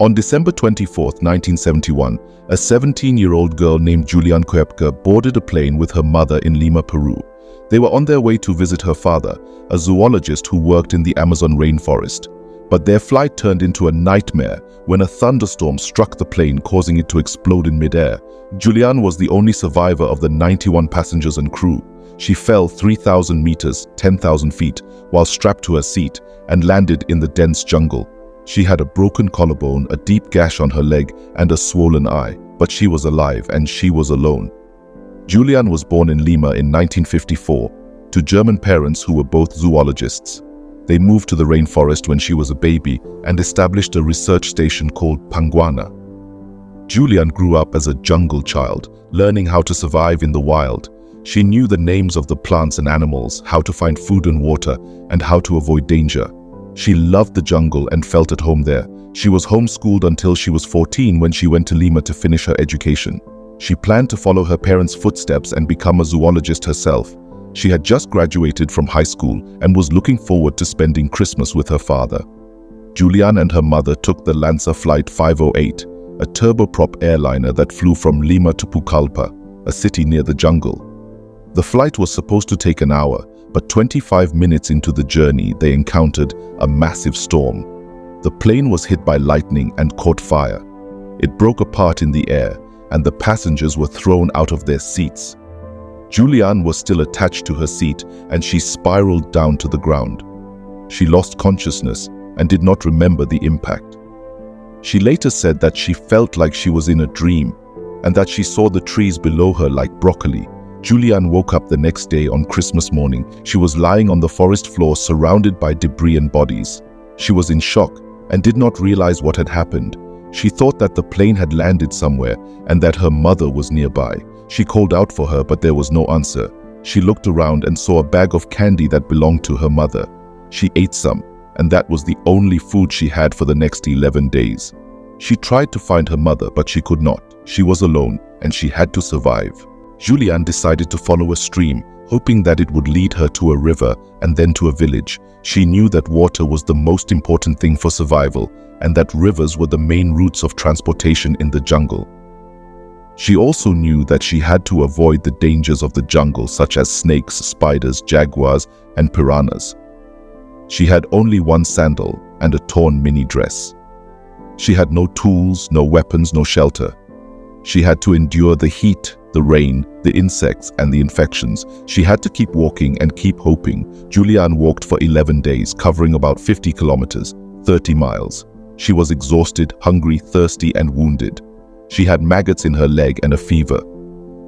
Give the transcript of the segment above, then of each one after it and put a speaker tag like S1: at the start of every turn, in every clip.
S1: On December 24, 1971, a 17-year-old girl named Juliane Koepcke boarded a plane with her mother in Lima, Peru. They were on their way to visit her father, a zoologist who worked in the Amazon rainforest. But their flight turned into a nightmare when a thunderstorm struck the plane, causing it to explode in midair. Juliane was the only survivor of the 91 passengers and crew. She fell 3,000 meters, 10,000 feet, while strapped to her seat and landed in the dense jungle. She had a broken collarbone, a deep gash on her leg, and a swollen eye, but she was alive and she was alone. Juliane was born in Lima in 1954 to German parents who were both zoologists. They moved to the rainforest when she was a baby and established a research station called Panguana. Juliane grew up as a jungle child, learning how to survive in the wild. She knew the names of the plants and animals, how to find food and water, and how to avoid danger. She loved the jungle and felt at home there. She was homeschooled until she was 14 when she went to Lima to finish her education. She planned to follow her parents' footsteps and become a zoologist herself. She had just graduated from high school and was looking forward to spending Christmas with her father. Juliane and her mother took the Lancer Flight 508, a turboprop airliner that flew from Lima to Pucallpa, a city near the jungle. The flight was supposed to take an hour, but 25 minutes into the journey, they encountered a massive storm. The plane was hit by lightning and caught fire. It broke apart in the air, and the passengers were thrown out of their seats. Juliane was still attached to her seat, and she spiraled down to the ground. She lost consciousness and did not remember the impact. She later said that she felt like she was in a dream, and that she saw the trees below her like broccoli. Juliane woke up the next day on Christmas morning. She was lying on the forest floor surrounded by debris and bodies. She was in shock and did not realize what had happened. She thought that the plane had landed somewhere and that her mother was nearby. She called out for her, but there was no answer. She looked around and saw a bag of candy that belonged to her mother. She ate some, and that was the only food she had for the next 11 days. She tried to find her mother, but she could not. She was alone, and she had to survive. Juliane decided to follow a stream, hoping that it would lead her to a river and then to a village. She knew that water was the most important thing for survival, and that rivers were the main routes of transportation in the jungle. She also knew that she had to avoid the dangers of the jungle, such as snakes, spiders, jaguars, and piranhas. She had only one sandal and a torn mini dress. She had no tools, no weapons, no shelter. She had to endure the heat, the rain, the insects, and the infections. She had to keep walking and keep hoping. Juliane walked for 11 days, covering about 50 kilometers, 30 miles. She was exhausted, hungry, thirsty, and wounded. She had maggots in her leg and a fever.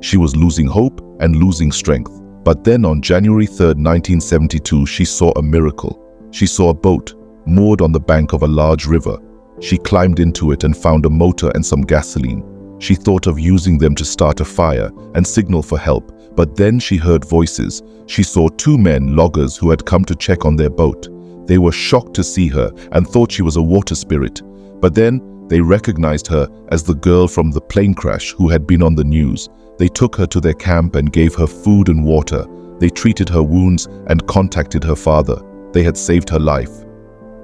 S1: She was losing hope and losing strength. But then on January 3, 1972, she saw a miracle. She saw a boat moored on the bank of a large river. She climbed into it and found a motor and some gasoline. She thought of using them to start a fire and signal for help, but then she heard voices. She saw two men, loggers, who had come to check on their boat. They were shocked to see her and thought she was a water spirit. But then they recognized her as the girl from the plane crash who had been on the news. They took her to their camp and gave her food and water. They treated her wounds and contacted her father. They had saved her life.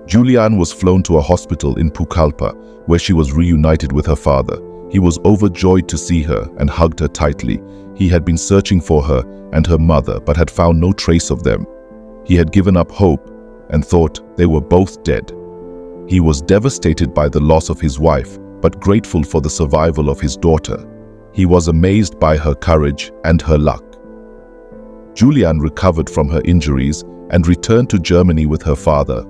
S1: Juliane was flown to a hospital in Pucallpa, where she was reunited with her father. He was overjoyed to see her and hugged her tightly. He had been searching for her and her mother, but had found no trace of them. He had given up hope and thought they were both dead. He was devastated by the loss of his wife, but grateful for the survival of his daughter. He was amazed by her courage and her luck. Juliane recovered from her injuries and returned to Germany with her father.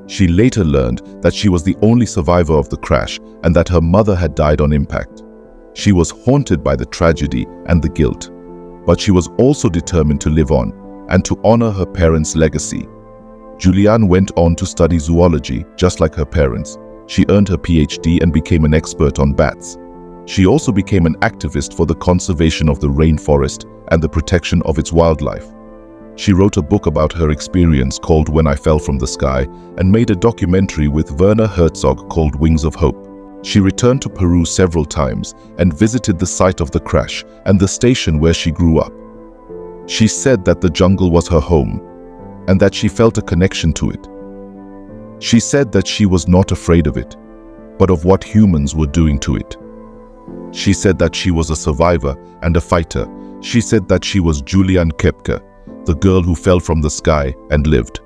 S1: She later learned that she was the only survivor of the crash and that her mother had died on impact. She was haunted by the tragedy and the guilt, but she was also determined to live on and to honor her parents' legacy. Juliane went on to study zoology, just like her parents. She earned her PhD and became an expert on bats. She also became an activist for the conservation of the rainforest and the protection of its wildlife. She wrote a book about her experience called When I Fell from the Sky and made a documentary with Werner Herzog called Wings of Hope. She returned to Peru several times and visited the site of the crash and the station where she grew up. She said that the jungle was her home and that she felt a connection to it. She said that she was not afraid of it. but of what humans were doing to it. She said that she was a survivor and a fighter. She said that she was Juliane Koepcke, the girl who fell from the sky and lived.